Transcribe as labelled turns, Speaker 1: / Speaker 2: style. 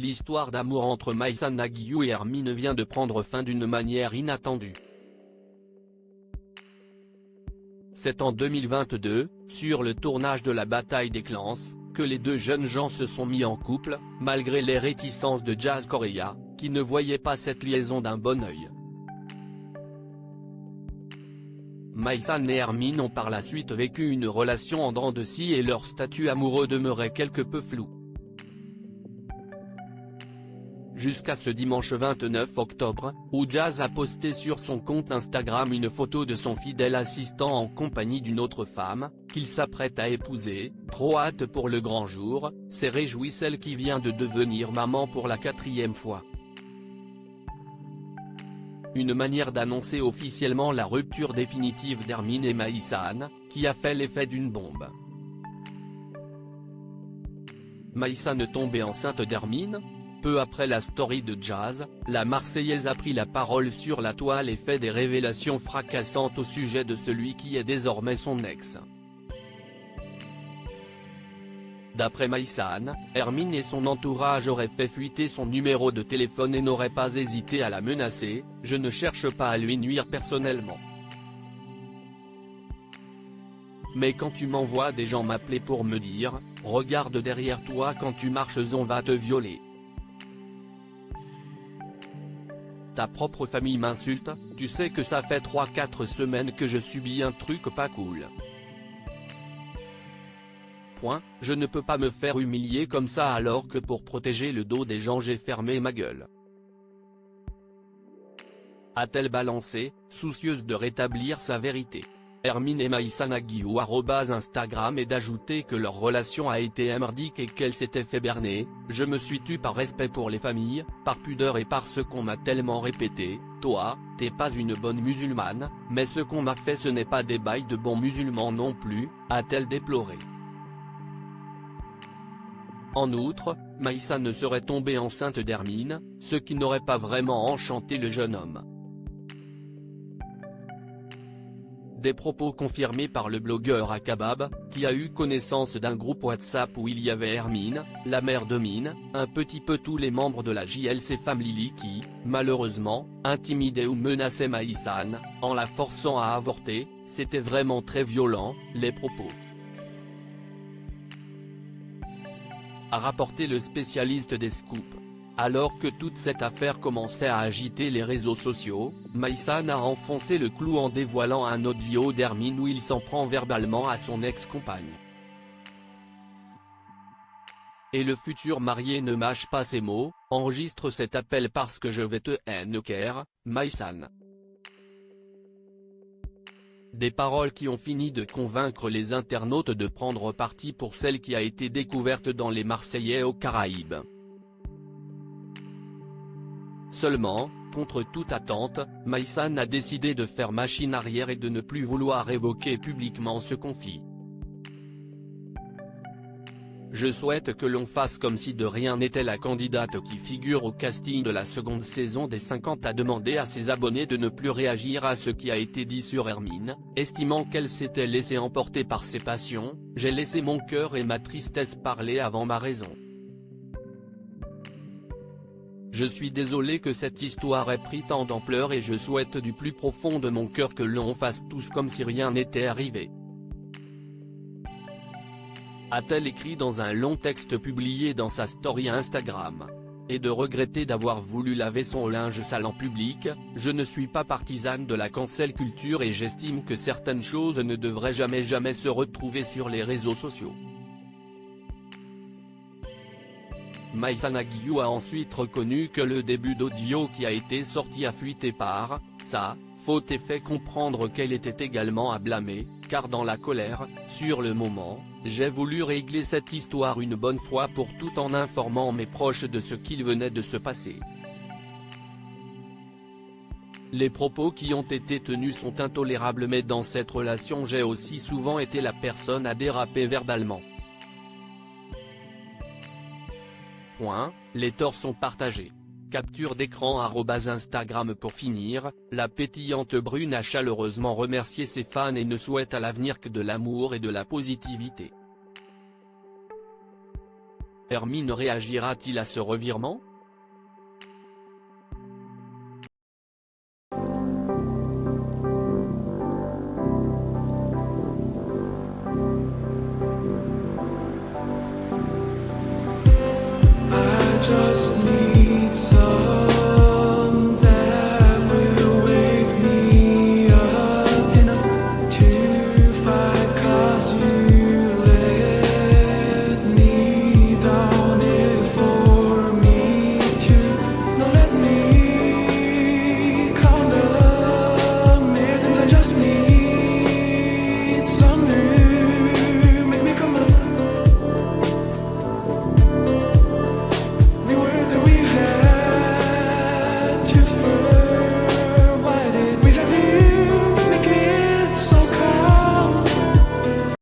Speaker 1: l'histoire d'amour entre Maïssa Naguiyou et Hermine vient de prendre fin d'une manière inattendue. C'est en 2022, sur le tournage de La Bataille des Clans, que les deux jeunes gens se sont mis en couple, malgré les réticences de Jazz Correa, qui ne voyait pas cette liaison d'un bon œil. Maïssa et Hermine ont par la suite vécu une relation en dents de scie et leur statut amoureux demeurait quelque peu flou. Jusqu'à ce dimanche 29 octobre, où Jazz a posté sur son compte Instagram une photo de son fidèle assistant en compagnie d'une autre femme, qu'il s'apprête à épouser. Trop hâte pour le grand jour, s'est réjouie celle qui vient de devenir maman pour la 4e fois. Une manière d'annoncer officiellement la rupture définitive d'Hermine et Maïssa, qui a fait l'effet d'une bombe. Maïssa ne tombait enceinte d'Hermine ? Peu après la story de Jazz, la Marseillaise a pris la parole sur la toile et fait des révélations fracassantes au sujet de celui qui est désormais son ex. D'après Maïssa, Hermine et son entourage auraient fait fuiter son numéro de téléphone et n'auraient pas hésité à la menacer. « Je ne cherche pas à lui nuire personnellement. Mais quand tu m'envoies des gens m'appeler pour me dire « Regarde derrière toi quand tu marches, on va te violer. Ta propre famille m'insulte, tu sais que ça fait 3-4 semaines que je subis un truc pas cool. Je ne peux pas me faire humilier comme ça alors que pour protéger le dos des gens j'ai fermé ma gueule. » A-t-elle balancé, soucieuse de rétablir sa vérité. Hermine et Maïssa Naguiyou @Instagram et d'ajouter que leur relation a été merdique et qu'elle s'était fait berner. « Je me suis tue par respect pour les familles, par pudeur et parce qu'on m'a tellement répété, toi, t'es pas une bonne musulmane, mais ce qu'on m'a fait ce n'est pas des bails de bons musulmans non plus », a-t-elle déploré. En outre, Maïssa ne serait tombée enceinte d'Hermine, ce qui n'aurait pas vraiment enchanté le jeune homme. Des propos confirmés par le blogueur Akabab, qui a eu connaissance d'un groupe WhatsApp où il y avait Hermine, la mère de Mine, un petit peu tous les membres de la JLC Family qui, malheureusement, intimidaient ou menaçaient Maïssa en la forçant à avorter. C'était vraiment très violent, les propos. A rapporté le spécialiste des scoops. Alors que toute cette affaire commençait à agiter les réseaux sociaux, Maïssa a enfoncé le clou en dévoilant un audio d'Hermine où il s'en prend verbalement à son ex-compagne. Et le futur marié ne mâche pas ses mots, enregistre cet appel parce que je vais te haine, Maïssa. Des paroles qui ont fini de convaincre les internautes de prendre parti pour celle qui a été découverte dans les Marseillais aux Caraïbes. Seulement, contre toute attente, Maïssa a décidé de faire machine arrière et de ne plus vouloir évoquer publiquement ce conflit. Je souhaite que l'on fasse comme si de rien n'était. La candidate qui figure au casting de la seconde saison des 50 a demandé à ses abonnés de ne plus réagir à ce qui a été dit sur Hermine, estimant qu'elle s'était laissée emporter par ses passions. « J'ai laissé mon cœur et ma tristesse parler avant ma raison. Je suis désolé que cette histoire ait pris tant d'ampleur et je souhaite du plus profond de mon cœur que l'on fasse tous comme si rien n'était arrivé. » A-t-elle écrit dans un long texte publié dans sa story Instagram. Et de regretter d'avoir voulu laver son linge sale en public. « Je ne suis pas partisane de la cancel culture et j'estime que certaines choses ne devraient jamais se retrouver sur les réseaux sociaux. » Maïssa Naguiyou a ensuite reconnu que le début d'audio qui a été sorti a fuité par sa faute et fait comprendre qu'elle était également à blâmer, car dans la colère, sur le moment, j'ai voulu régler cette histoire une bonne fois pour toutes en informant mes proches de ce qu'il venait de se passer. Les propos qui ont été tenus sont intolérables mais dans cette relation j'ai aussi souvent été la personne à déraper verbalement. Les torts sont partagés. Capture d'écran @Instagram. Pour finir, la pétillante brune a chaleureusement remercié ses fans et ne souhaite à l'avenir que de l'amour et de la positivité. Hermine réagira-t-il à ce revirement?